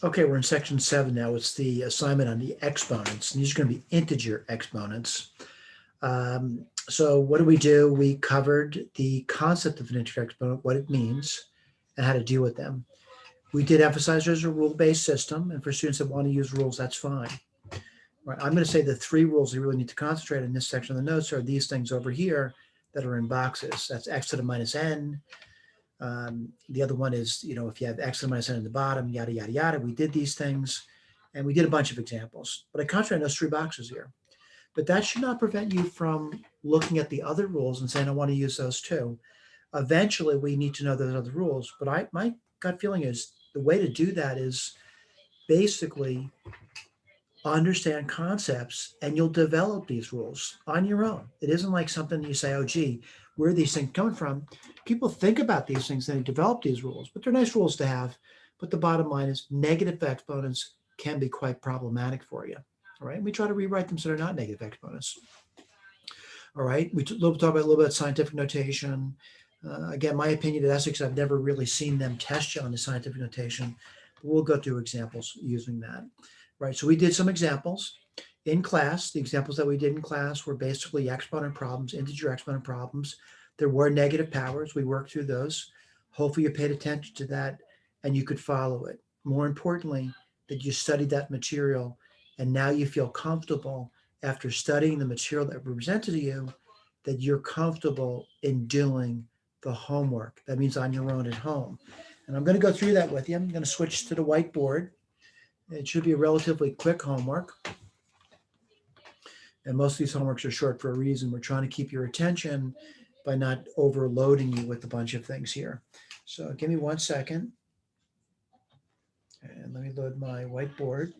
Okay, we're in section 7 now. It's the assignment on the exponents. And these are going to be integer exponents. So what do? We covered the concept of an integer exponent, what it means, and how to deal with them. We did emphasize there's a rule-based system, and for students that want to use rules, that's fine. Right, I'm going to say the 3 rules you really need to concentrate on in this section of the notes are these things over here that are in boxes. That's x to the minus n. The other one is, if you have x to the minus n in the bottom, yada, yada, yada. We did these things, and we did a bunch of examples. But I concentrate on those 3 boxes here. But that should not prevent you from looking at the other rules and saying, I want to use those too. Eventually, we need to know those other rules. But my gut feeling is the way to do that is basically understand concepts, and you'll develop these rules on your own. It isn't like something you say, oh, gee, where are these things coming from? People think about these things and they develop these rules, but they're nice rules to have. But the bottom line is negative exponents can be quite problematic for you. All right. We try to rewrite them so they're not negative exponents. All right. We talk about a little bit of scientific notation. Again, my opinion at Essex, I've never really seen them test you on the scientific notation. But we'll go through examples using that. Right. So we did some examples in class. The examples that we did in class were basically exponent problems, integer exponent problems. There were negative powers. We worked through those. Hopefully you paid attention to that and you could follow it. More importantly, that you studied that material and now you feel comfortable after studying the material that we presented to you, that you're comfortable in doing the homework. That means on your own at home. And I'm going to go through that with you. I'm going to switch to the whiteboard. It should be a relatively quick homework. And most of these homeworks are short for a reason. We're trying to keep your attention by not overloading you with a bunch of things here. So give me 1 second. And let me load my whiteboard.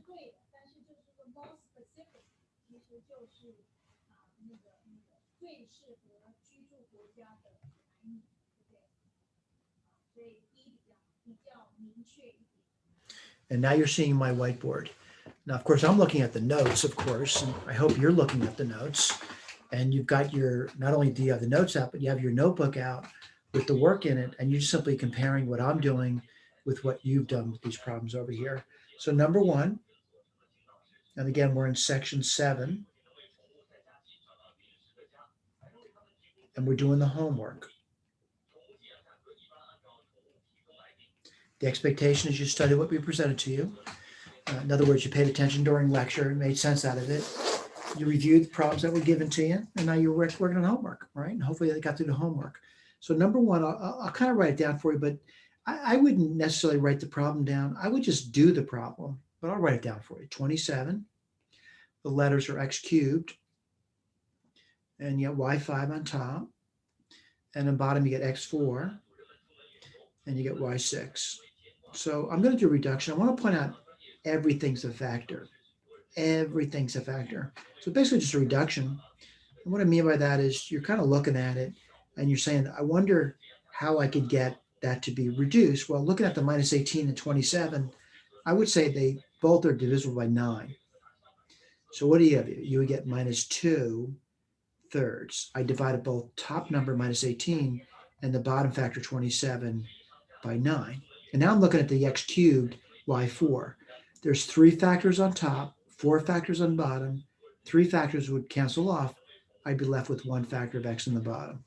And now you're seeing my whiteboard. Now, of course, I'm looking at the notes, of course, and I hope you're looking at the notes. And you've got not only do you have the notes out, but you have your notebook out with the work in it, and you're simply comparing what I'm doing with what you've done with these problems over here. So number 1, and again, we're in section 7, and we're doing the homework. The expectation is you study what we presented to you. In other words, you paid attention during lecture and made sense out of it. You reviewed the problems that were given to you, and now you're working on homework, right? And hopefully they got through the homework. So number 1, I'll kind of write it down for you, but I wouldn't necessarily write the problem down. I would just do the problem, but I'll write it down for you. 27, the letters are x cubed, and you get y5 on top, and on bottom you get x4, and you get y6. So I'm going to do reduction. I want to point out everything's a factor. Everything's a factor. So basically just a reduction. And what I mean by that is you're kind of looking at it and you're saying, I wonder how I could get that to be reduced. Well, looking at the minus 18 and 27, I would say they both are divisible by 9. So what do you have? You would get minus 2 thirds. I divided both top number minus 18 and the bottom factor 27 by 9. And now I'm looking at the x cubed y4. There's 3 factors on top, 4 factors on bottom. 3 factors would cancel off. I'd be left with 1 factor of x in the bottom.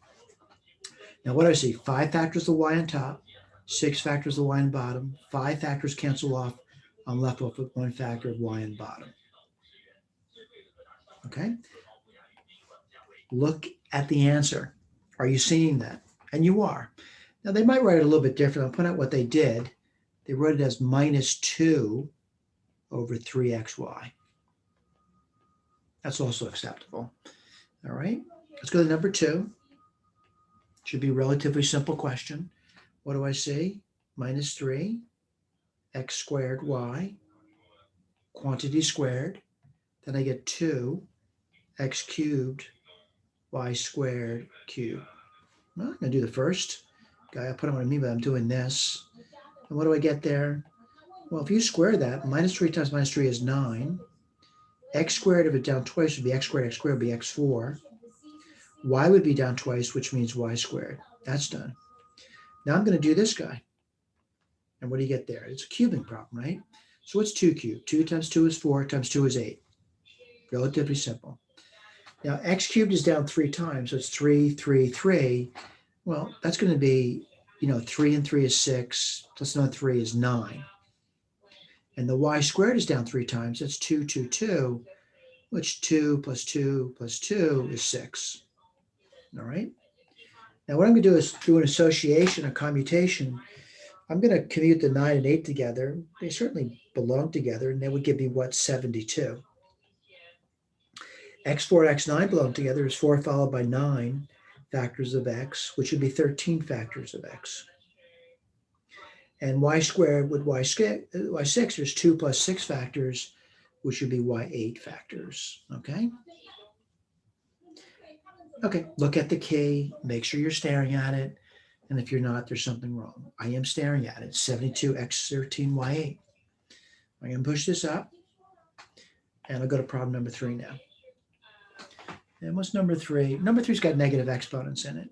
Now what do I see? 5 factors of the y on top, 6 factors of the y on bottom, 5 factors cancel off. I'm left with 1 factor of y on bottom. Okay? Look at the answer. Are you seeing that? And you are. Now they might write it a little bit different. I'll point out what they did. They wrote it as minus 2 over 3xy. That's also acceptable. All right, let's go to number 2. Should be a relatively simple question. What do I see? Minus 3, x squared y, quantity squared. Then I get 2, x cubed, y squared cubed. Well, I'm going to do the first guy. I'll put on what I mean by I'm doing this. And what do I get there? Well, if you square that, minus 3 times minus 3 is 9. X squared, if it's down twice, would be x squared would be x4. Y would be down twice, which means y squared. That's done. Now I'm going to do this guy. And what do you get there? It's a cubing problem, right? So what's 2 cubed? 2 times 2 is 4, times 2 is 8. Relatively simple. Now, x cubed is down 3 times, so it's 3, 3, 3. Well, that's going to be, 3 and 3 is 6, plus another 3 is 9. And the y squared is down 3 times, that's 2, 2, 2, which 2 plus 2 plus 2 is 6. All right? Now, what I'm going to do is do an association, a commutation. I'm going to commute the 9 and 8 together. They certainly belong together, and they would give me what? 72. x4 and x9 belong together is 4 followed by 9 factors of x, which would be 13 factors of x. And y squared with y6, there's 2 plus 6 factors, which would be y8 factors, okay? Okay, look at the key, make sure you're staring at it, and if you're not, there's something wrong. I am staring at it, 72x13 y8. I'm gonna push this up, and I'll go to problem number 3 now. And what's number 3? Number 3's got negative exponents in it.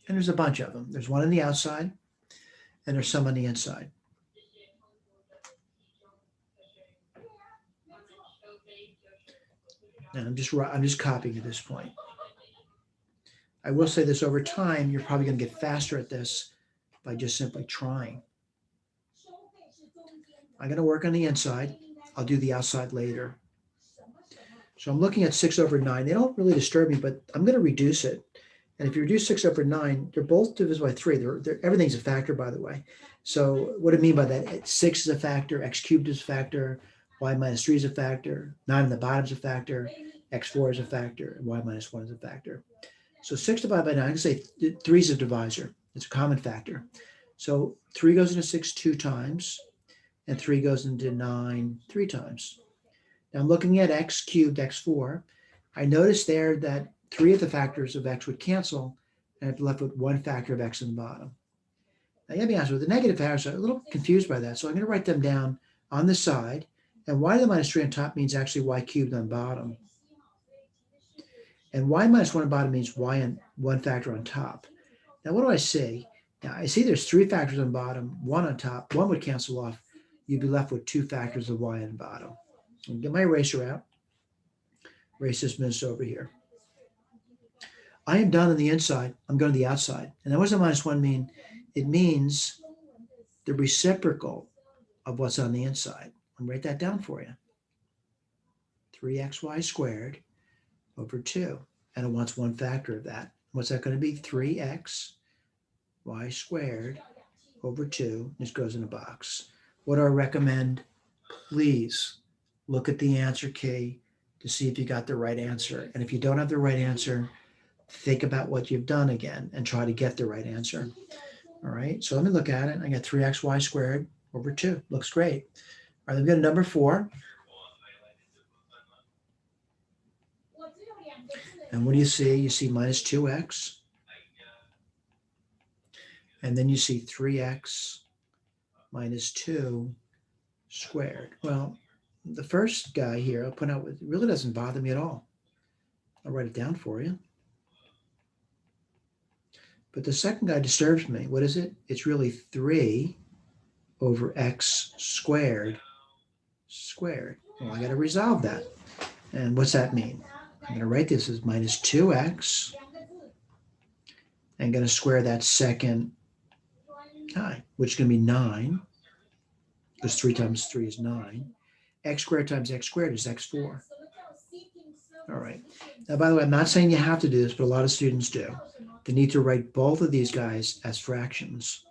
And there's a bunch of them. There's one on the outside, and there's some on the inside. And I'm just copying at this point. I will say this, over time, you're probably going to get faster at this by just simply trying. I'm going to work on the inside. I'll do the outside later. So I'm looking at 6 over 9. They don't really disturb me, but I'm going to reduce it. And if you reduce 6 over 9, they're both divisible by 3. Everything's a factor, by the way. So what do I mean by that? 6 is a factor, x cubed is a factor, y minus 3 is a factor, 9 on the bottom is a factor, x4 is a factor, and y minus 1 is a factor. So 6 divided by 9, I can say 3 is a divisor. It's a common factor. So 3 goes into 6 2 times, and 3 goes into 9 3 times. Now I'm looking at x cubed, x4. I noticed there that 3 of the factors of x would cancel, and I'd be left with 1 factor of x in the bottom. Now, you gotta be honest with the negative factors, I'm a little confused by that. So I'm going to write them down on the side. And y to the minus 3 on top means actually y cubed on bottom. And y minus 1 on bottom means y and 1 factor on top. Now, what do I see? Now, I see there's 3 factors on bottom, 1 on top. 1 would cancel off. You'd be left with 2 factors of y on bottom. I'll get my eraser out. Erase this mess over here. I am done on the inside. I'm going to the outside. And then what does the minus 1 mean? It means the reciprocal of what's on the inside. I'll write that down for you. 3xy squared over 2. And it wants 1 factor of that. What's that going to be? 3x y squared over 2. This goes in a box. What do I recommend? Please look at the answer key to see if you got the right answer. And if you don't have the right answer, think about what you've done again and try to get the right answer. All right, so let me look at it. I got 3xy squared over 2. Looks great. All right, let me go to number 4. And what do you see? You see minus 2x. And then you see 3x minus 2 squared. Well, the first guy here, I'll point out, it really doesn't bother me at all. I'll write it down for you. But the second guy disturbs me. What is it? It's really 3 over x squared. Well, I got to resolve that. And what's that mean? I'm going to write this as minus 2x. I'm going to square that second guy, which is going to be 9, because 3 times 3 is 9. X squared times x squared is x4. All right. Now, by the way, I'm not saying you have to do this, but a lot of students do. They need to write both of these guys as fractions.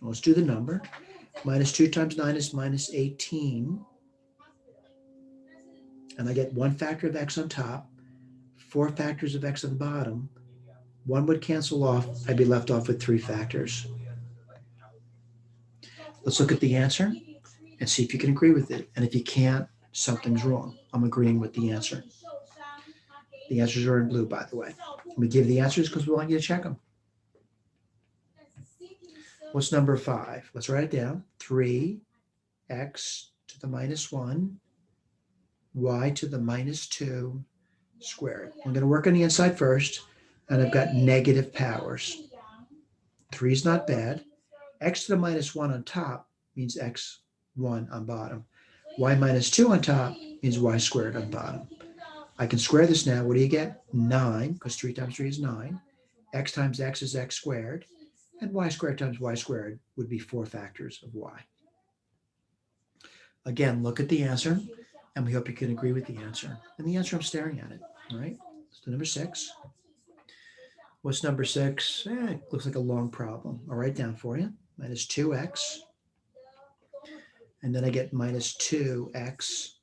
Let's do the number. Minus 2 times 9 is minus 18. And I get 1 factor of x on top, 4 factors of x on the bottom. 1 would cancel off. I'd be left off with 3 factors. Let's look at the answer and see if you can agree with it. And if you can't, something's wrong. I'm agreeing with the answer. The answers are in blue, by the way. We give the answers because we want you to check them. What's number 5? Let's write it down. 3x to the minus 1, y to the minus 2 squared. I'm going to work on the inside first. and I've got negative powers. 3 is not bad. X to the minus 1 on top means x1 on bottom. Y minus 2 on top means y squared on bottom. I can square this now. What do you get? 9, because 3 times 3 is 9. X times x is x squared. And y squared times y squared would be 4 factors of y. Again, look at the answer, and we hope you can agree with the answer. And the answer, I'm staring at it, all right? So number 6. What's number 6? It looks like a long problem. I'll write down for you. Minus 2x. And then I get minus 2x,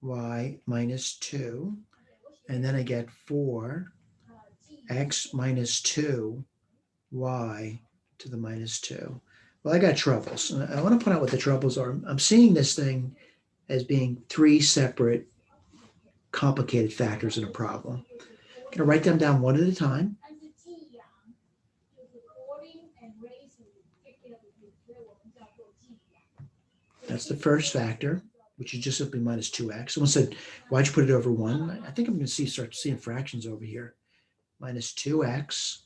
y minus 2. And then I get 4x minus 2, y to the minus 2. Well, I got troubles. And I want to point out what the troubles are. I'm seeing this thing as being 3 separate complicated factors in a problem. I'm going to write them down one at a time. That's the first factor, which is just simply minus 2x. Someone said, why'd you put it over 1? I think I'm going to start seeing fractions over here. Minus 2x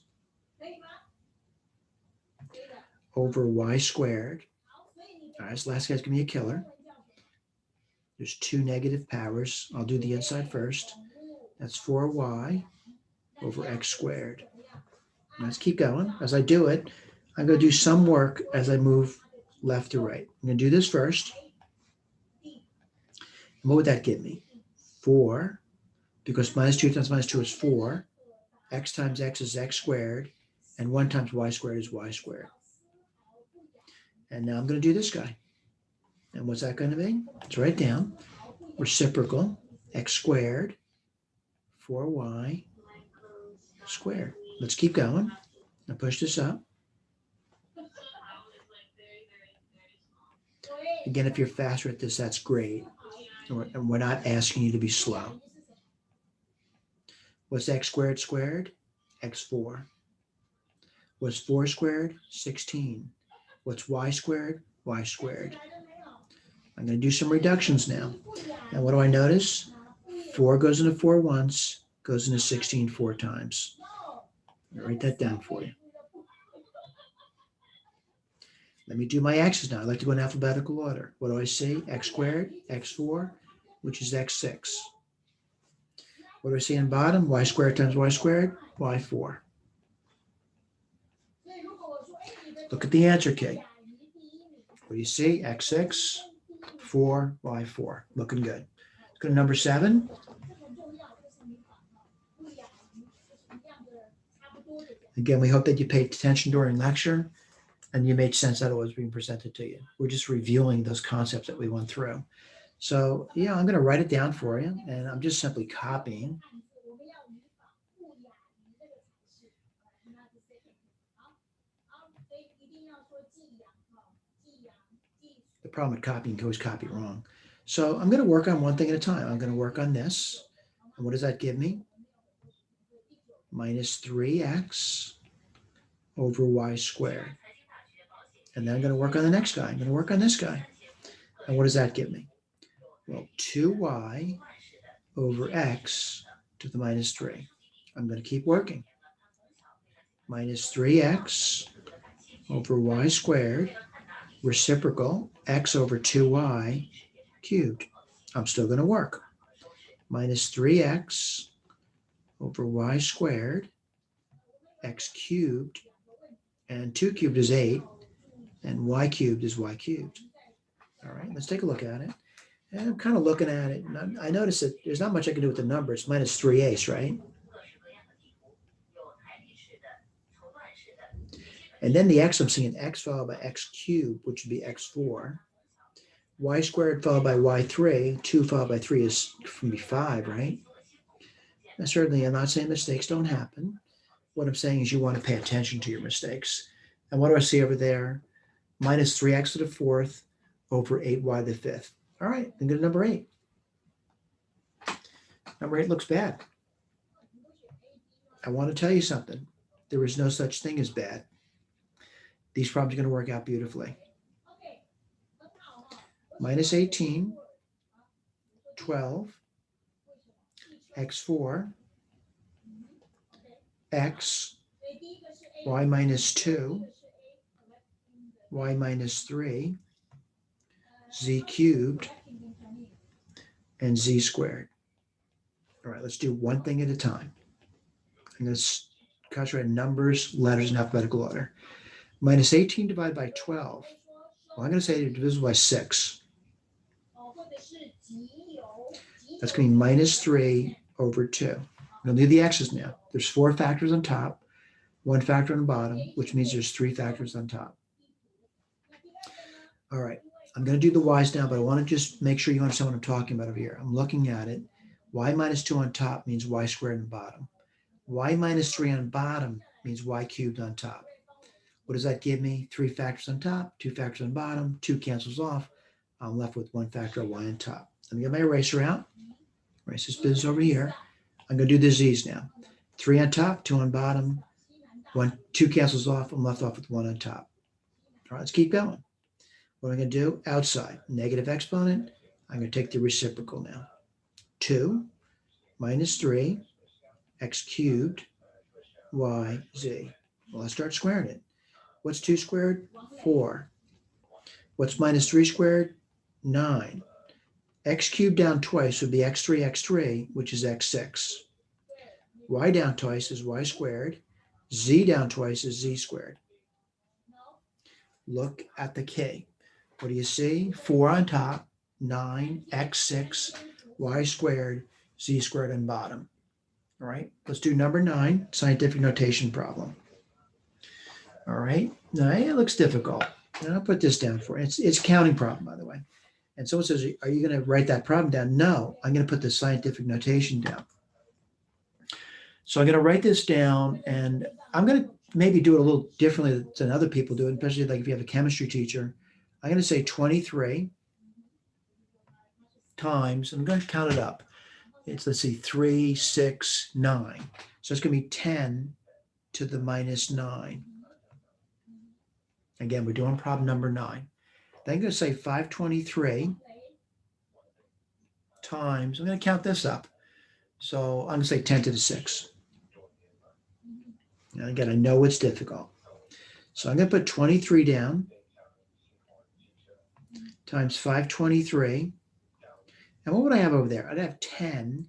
over y squared. All right, this last guy's going to be a killer. There's 2 negative powers. I'll do the inside first. That's 4y over x squared. Let's keep going. As I do it, I'm going to do some work as I move left to right. I'm going to do this first. And what would that give me? 4, because minus 2 times minus 2 is 4. X times x is x squared. And 1 times y squared is y squared. And now I'm going to do this guy. And what's that going to be? Let's write down. Reciprocal x squared 4y squared. Let's keep going. Now push this up. Again, if you're faster at this, that's great. And we're not asking you to be slow. What's x squared squared? x4. What's 4 squared? 16. What's y squared? Y squared. I'm going to do some reductions now. And what do I notice? 4 goes into 4 once, goes into 16 4 times. I'll write that down for you. Let me do my x's now. I like to go in alphabetical order. What do I see? X squared, x4, which is x6. What do I see in bottom? Y squared times y squared, y4. Look at the answer key. What do you see? X6, 4, y4. Looking good. Let's go to number 7. Again, we hope that you paid attention during lecture and you made sense out of what was being presented to you. We're just reviewing those concepts that we went through. So, yeah, I'm going to write it down for you, and I'm just simply copying. The problem with copying, you can always copy wrong. So I'm going to work on one thing at a time. I'm going to work on this. And what does that give me? Minus 3x over y squared. And then I'm going to work on the next guy. I'm going to work on this guy. And what does that give me? Well, 2y over x to the minus 3. I'm going to keep working. Minus 3x over y squared, reciprocal, x over 2y cubed. I'm still going to work. Minus 3x over y squared, x cubed, and 2 cubed is 8, and y cubed is y cubed. All right, let's take a look at it. And I'm kind of looking at it, and I notice that there's not much I can do with the number. It's minus 3/8, right? And then the x, I'm seeing x followed by x cubed, which would be x4. Y squared followed by y3. 2 followed by 3 is going to be 5, right? Now, certainly, I'm not saying mistakes don't happen. What I'm saying is you want to pay attention to your mistakes. And what do I see over there? Minus 3x to the 4th over 8y to the 5th. All right, then go to number 8. Number 8 looks bad. I want to tell you something. There is no such thing as bad. These problems are going to work out beautifully. Minus 18, 12, x4, x, y minus 2, y minus 3, z cubed, and z squared. All right, let's do one thing at a time. I'm going to concentrate on numbers, letters, in alphabetical order. Minus 18 divided by 12. Well, I'm going to say it's divisible by 6. That's going to be minus 3 over 2. We'll do the x's now. There's 4 factors on top, 1 factor on the bottom, which means there's 3 factors on top. All right, I'm going to do the y's now, but I want to just make sure you understand what I'm talking about over here. I'm looking at it. Y minus 2 on top means y squared on the bottom. Y minus 3 on bottom means y cubed on top. What does that give me? 3 factors on top, 2 factors on bottom, 2 cancels off. I'm left with 1 factor of y on top. Let me get my eraser out. Erase this business over here. I'm going to do the z's now. 3 on top, 2 on bottom, 2 cancels off. I'm left off with 1 on top. All right, let's keep going. What am I going to do? Outside, negative exponent. I'm going to take the reciprocal now. 2 minus 3, x cubed, y, z. Well, let's start squaring it. What's 2 squared? 4. What's minus 3 squared? 9. X cubed down twice would be x3, which is x6. Y down twice is y squared. Z down twice is z squared. Look at the key. What do you see? 4 on top, 9, x6, y squared, z squared on bottom. All right, let's do number 9, scientific notation problem. All right, now it looks difficult. And I'll put this down for you. It's a counting problem, by the way. And someone says, are you going to write that problem down? No, I'm going to put the scientific notation down. So I'm going to write this down, and I'm going to maybe do it a little differently than other people do it, especially like if you have a chemistry teacher. I'm going to say 23 times, I'm going to count it up. Let's see, 3, 6, 9. So it's going to be 10 to the minus 9. Again, we're doing problem number 9. Then I'm going to say 523 times, I'm going to count this up. So I'm going to say 10 to the 6. And again, I know it's difficult. So I'm going to put 23 down times 523. And what would I have over there? I'd have 10.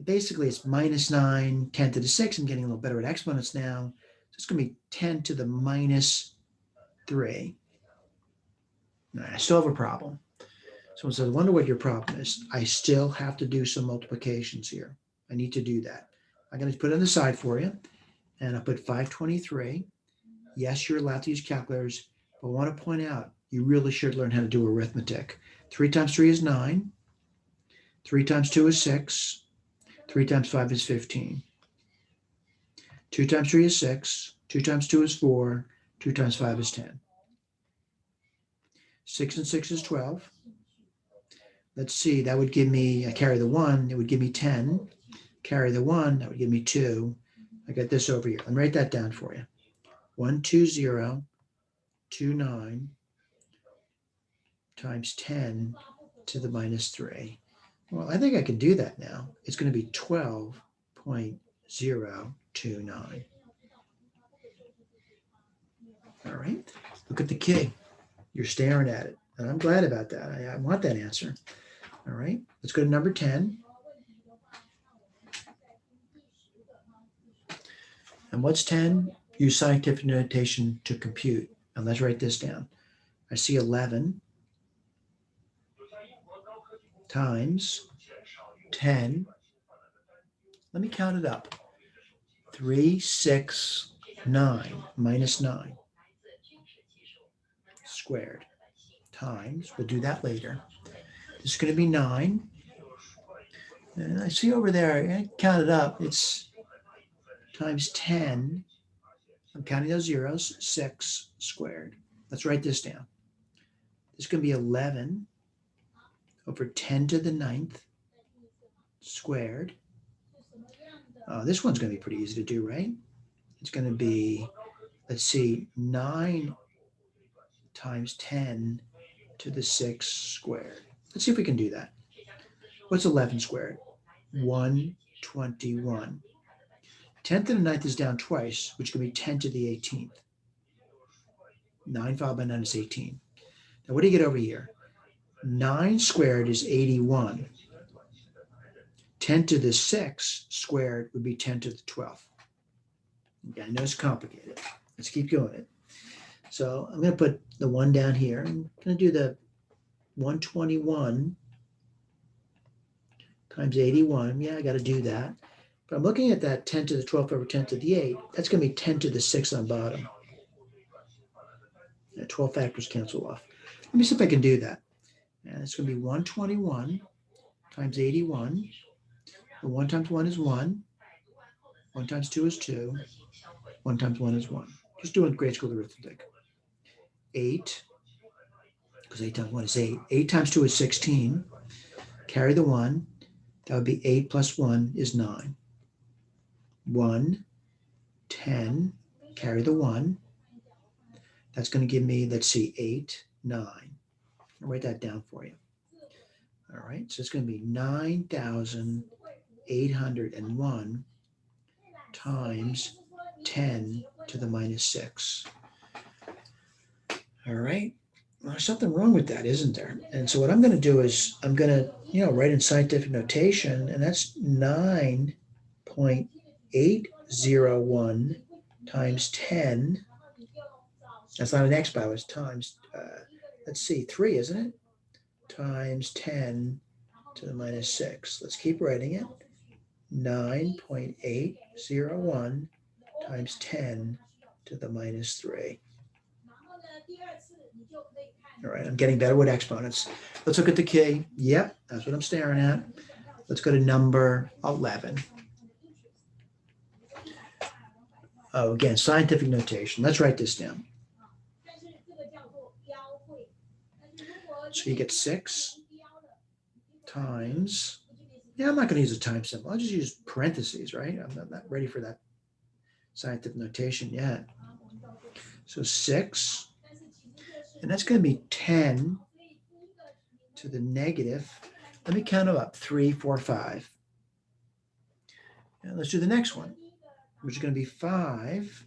Basically, it's minus 9, 10 to the 6. I'm getting a little better at exponents now. So it's going to be 10 to the minus 3. All right, I still have a problem. Someone says, I wonder what your problem is. I still have to do some multiplications here. I need to do that. I'm going to put it on the side for you. And I'll put 523. Yes, you're allowed to use calculators, but I want to point out, you really should learn how to do arithmetic. 3 times 3 is 9. 3 times 2 is 6. 3 times 5 is 15. 2 times 3 is 6. 2 times 2 is 4. 2 times 5 is 10. 6 and 6 is 12. Let's see, that would give me, I carry the 1, it would give me 10. Carry the 1, that would give me 2. I got this over here. Let me write that down for you. 12029 times 10 to the minus 3. Well, I think I can do that now. It's going to be 12.029. All right, look at the key. You're staring at it, and I'm glad about that. I want that answer. All right, let's go to number 10. And what's 10? Use scientific notation to compute. And let's write this down. I see 11 times 10. Let me count it up. 3, 6, 9 minus 9 squared times, we'll do that later. This is going to be 9. And I see over there, I count it up. It's times 10. I'm counting those zeros, 6 squared. Let's write this down. This is going to be 11 over 10 to the 9th squared. This one's going to be pretty easy to do, right? It's going to be, let's see, 9 times 10 to the 6 squared. Let's see if we can do that. What's 11 squared? 121. 10 to the 9th is down twice, which can be 10 to the 18th. 9 followed by 9 is 18. Now, what do you get over here? 9 squared is 81. 10 to the 6 squared would be 10 to the 12th. Okay, I know it's complicated. Let's keep doing it. So I'm going to put the 1 down here. I'm going to do the 121 times 81. Yeah, I got to do that. But I'm looking at that 10 to the 12th over 10 to the 8. That's going to be 10 to the 6th on bottom. 12 factors cancel off. Let me see if I can do that. And it's going to be 121 times 81. And 1 times 1 is 1. 1 times 2 is 2. 1 times 1 is 1. Just doing grade school arithmetic. 8, because 8 times 1 is 8. 8 times 2 is 16. Carry the 1. That would be 8 plus 1 is 9. 1, 10, carry the 1. That's going to give me, let's see, 8, 9. I'll write that down for you. All right, so it's going to be 9,801 times 10 to the minus 6. All right, well, there's something wrong with that, isn't there? And so what I'm going to do is I'm going to, write in scientific notation, and that's 9.801 times 10. That's not an x, by the way, it's times, let's see, 3, isn't it? Times 10 to the minus 6. Let's keep writing it. 9.801 times 10 to the minus 3. All right, I'm getting better with exponents. Let's look at the key. Yep, that's what I'm staring at. Let's go to number 11. Oh, again, scientific notation. Let's write this down. So you get 6 times, I'm not going to use a time symbol. I'll just use parentheses, right? I'm not ready for that scientific notation yet. So 6, and that's going to be 10 to the negative. Let me count them up. 3, 4, 5. And let's do the next one, which is going to be 5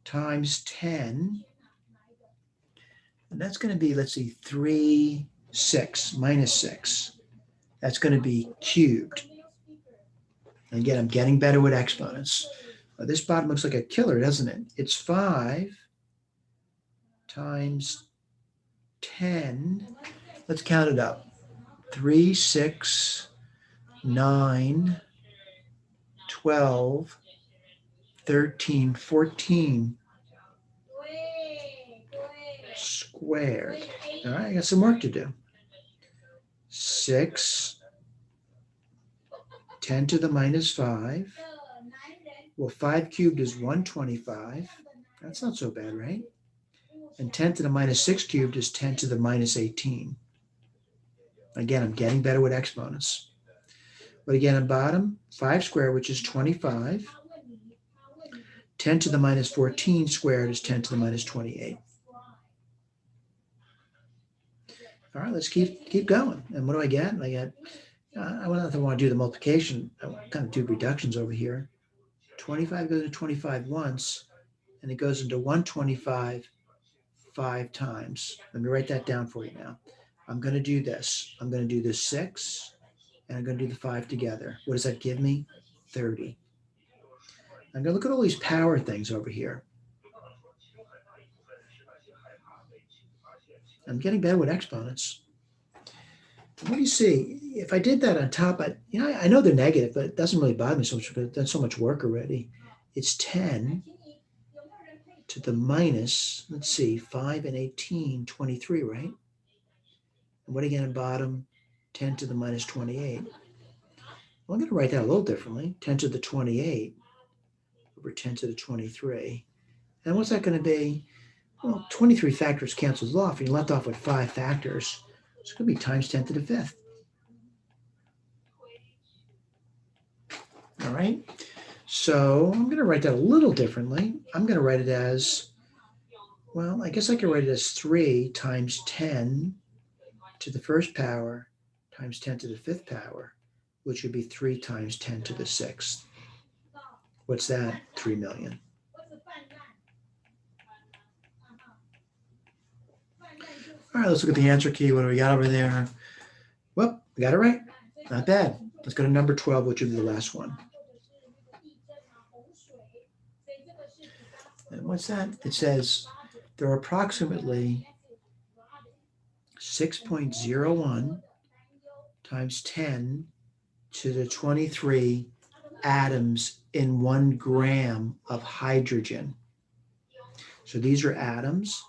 times 10. And that's going to be, let's see, 3, 6, minus 6. That's going to be cubed. And again, I'm getting better with exponents. This bottom looks like a killer, doesn't it? It's 5 times 10. Let's count it up. 3, 6, 9, 12, 13, 14 squared. All right, I got some work to do. 6, 10 to the minus 5. Well, 5 cubed is 125. That's not so bad, right? And 10 to the minus 6 cubed is 10 to the minus 18. Again, I'm getting better with exponents. But again, on bottom, 5 squared, which is 25. 10 to the minus 14 squared is 10 to the minus 28. All right, let's keep going. And what do I get? I get, I want to do the multiplication. I kind of do reductions over here. 25 goes into 25 once, and it goes into 125 5 times. Let me write that down for you now. I'm going to do this. I'm going to do the 6, and I'm going to do the 5 together. What does that give me? 30. I'm going to look at all these power things over here. I'm getting better with exponents. What do you see? If I did that on top, I know they're negative, but it doesn't really bother me so much because I've done so much work already. It's 10 to the minus, let's see, 5 and 18, 23, right? And what again in bottom? 10 to the minus 28. Well, I'm going to write that a little differently. 10 to the 28 over 10 to the 23. And what's that going to be? Well, 23 factors cancels off, and you're left off with 5 factors. It's going to be times 10 to the 5th. All right. So I'm going to write that a little differently. I'm going to write it as, well, I guess I could write it as 3 times 10 to the first power times 10 to the 5th power, which would be 3 times 10 to the 6th. What's that? 3 million. All right, let's look at the answer key. What do we got over there? Well, we got it right. Not bad. Let's go to number 12, which will be the last one. And what's that? It says there are approximately 6.01 times 10 to the 23 atoms in 1 gram of hydrogen. So these are atoms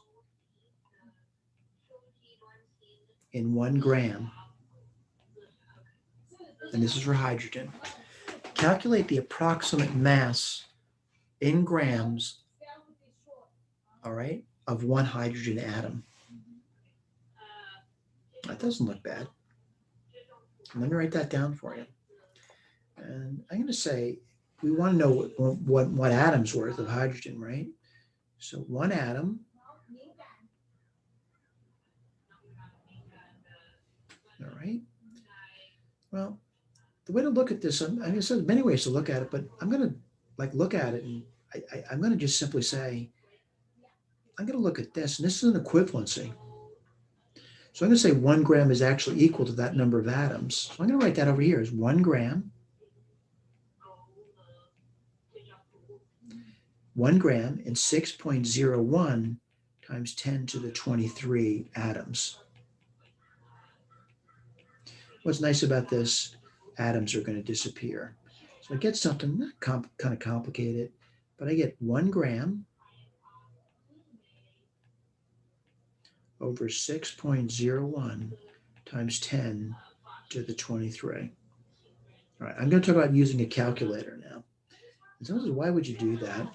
in 1 gram. And this is for hydrogen. Calculate the approximate mass in grams, all right, of 1 hydrogen atom. That doesn't look bad. Let me write that down for you. And I'm going to say we want to know what atom's worth of hydrogen, right? So 1 atom, all right. Well, the way to look at this, I mean, there's many ways to look at it, but I'm going to look at it, and I'm going to just simply say, I'm going to look at this, and this is an equivalency. So I'm going to say 1 gram is actually equal to that number of atoms. So I'm going to write that over here as 1 gram. 1 gram in 6.01 times 10 to the 23 atoms. What's nice about this, atoms are going to disappear. So I get something not kind of complicated, but I get 1 gram over 6.01 times 10 to the 23. All right, I'm going to talk about using a calculator now. And someone says, why would you do that?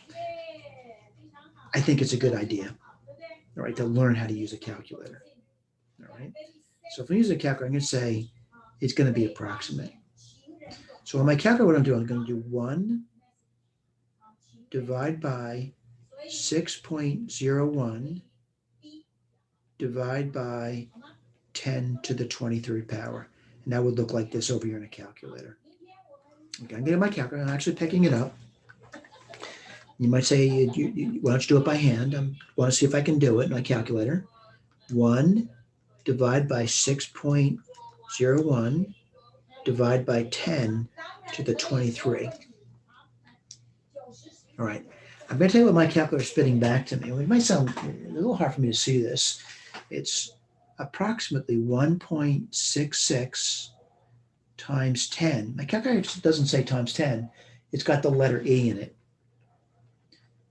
I think it's a good idea, all right, to learn how to use a calculator. All right, so if I use a calculator, I'm going to say it's going to be approximate. So on my calculator, what I'm doing, I'm going to do 1 divide by 6.01 divide by 10 to the 23rd power. And that would look like this over here in a calculator. Okay, I'm getting my calculator. I'm actually picking it up. You might say, why don't you do it by hand? I want to see if I can do it in my calculator. 1 divide by 6.01 divide by 10 to the 23. All right. I'm going to tell you what my calculator is spitting back to me. It might sound a little hard for me to see this. It's approximately 1.66 times 10. My calculator doesn't say times 10. It's got the letter E in it.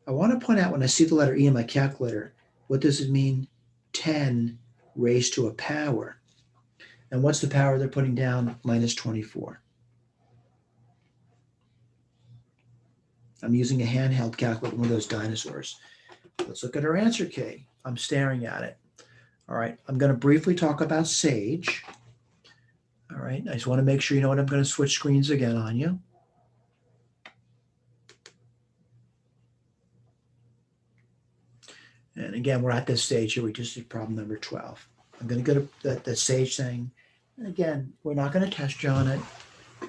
I want to point out when I see the letter E in my calculator, what does it mean? 10 raised to a power. And what's the power they're putting down? Minus 24. I'm using a handheld calculator, one of those dinosaurs. Let's look at our answer key. I'm staring at it. All right, I'm going to briefly talk about Sage. All right, I just want to make sure you know what I'm going to switch screens again on you. And again, we're at this stage here. We just did problem number 12. I'm going to go to the Sage thing. And again, we're not going to test you on it.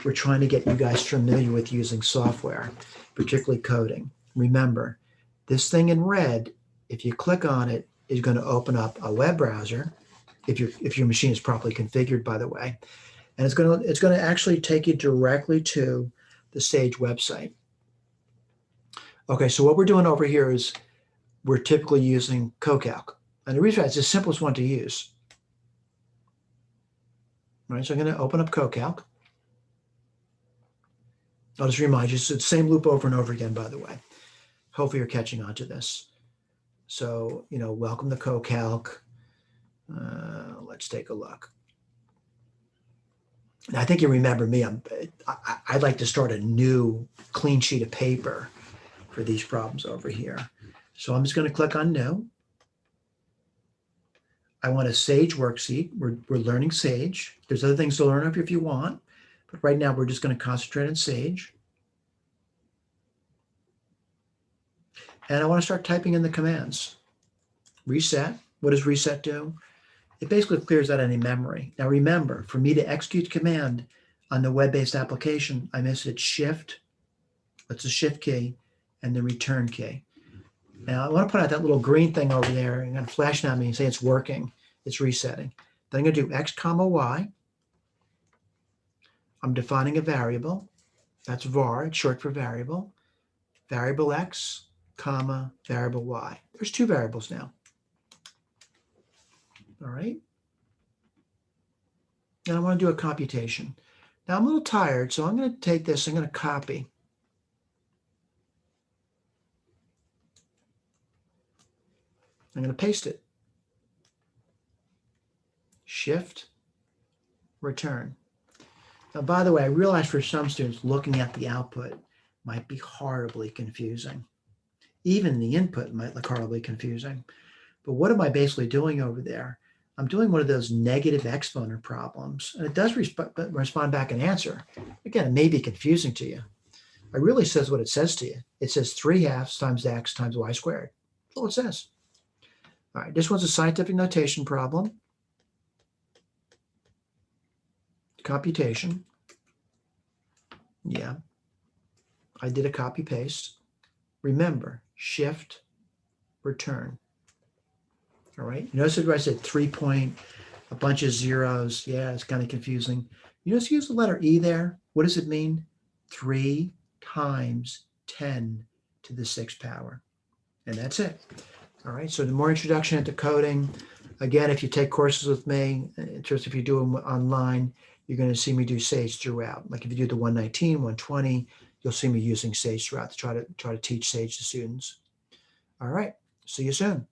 We're trying to get you guys familiar with using software, particularly coding. Remember, this thing in red, if you click on it, is going to open up a web browser, if your machine is properly configured, by the way. And it's going to actually take you directly to the Sage website. Okay, so what we're doing over here is we're typically using CoCalc. And the reason why it's the simplest one to use. All right, so I'm going to open up CoCalc. I'll just remind you, it's the same loop over and over again, by the way. Hopefully you're catching on to this. So, welcome to CoCalc. Let's take a look. And I think you remember me. I'd like to start a new clean sheet of paper for these problems over here. So I'm just going to click on New. I want a Sage worksheet. We're learning Sage. There's other things to learn if you want, but right now we're just going to concentrate on Sage. And I want to start typing in the commands. Reset. What does reset do? It basically clears out any memory. Now remember, for me to execute command on the web-based application, I must hit Shift That's a shift key and the return key. Now I want to put out that little green thing over there and going to flash it at me and say it's working. It's resetting. Then I'm going to do X comma Y. I'm defining a variable. That's var. It's short for variable. Variable X, comma, variable Y. There's two variables now. All right. And I want to do a computation. Now I'm a little tired, so I'm going to take this. I'm going to copy. I'm going to paste it. Shift, return. Now, by the way, I realize for some students looking at the output might be horribly confusing. Even the input might look horribly confusing. But what am I basically doing over there? I'm doing one of those negative exponent problems, and it does respond back an answer. Again, it may be confusing to you. It really says what it says to you. It says 3/2 times x times y squared. That's all it says. All right, this one's a scientific notation problem. Computation. Yeah, I did a copy paste. Remember, shift, return. All right, you notice where I said 3 point, a bunch of zeros. Yeah, it's kind of confusing. You just use the letter E there. What does it mean? 3 times 10 to the 6th power. And that's it. All right, so the more introduction into coding. Again, if you take courses with me, in terms if you do them online, you're going to see me do Sage throughout. Like if you do the 119, 120, you'll see me using Sage throughout to try to teach Sage to students. All right, see you soon.